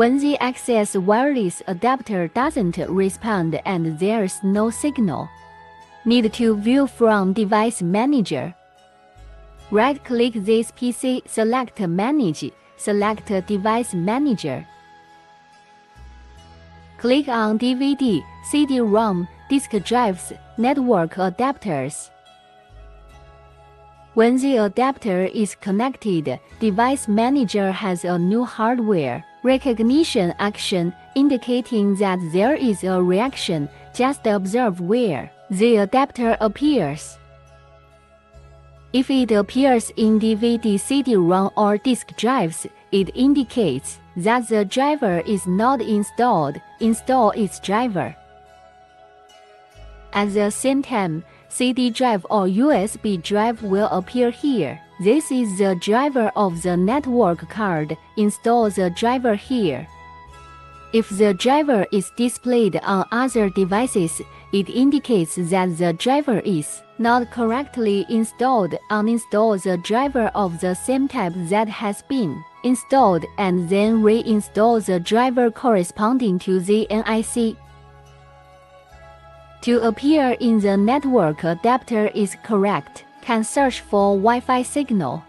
When the access wireless adapter doesn't respond and there's no signal, need to view from Device Manager. Right-click this PC, select Manage, select Device Manager. Click on DVD, CD-ROM, disk drives, network adapters. When the adapter is connected, Device Manager has a new hardware recognition action indicating that there is a reaction. Just observe where the adapter appears. If it appears in DVD, CD-ROM or disk drives, it indicates that the driver is not installed. Install its driver. At the same time, CD drive or USB drive will appear here. This is the driver of the network card. Install the driver here. If the driver is displayed on other devices, it indicates that the driver is not correctly installed. Uninstall the driver of the same type that has been installed and then reinstall the driver corresponding to the NIC. To appear in the network adapter is correct, can search for Wi-Fi signal.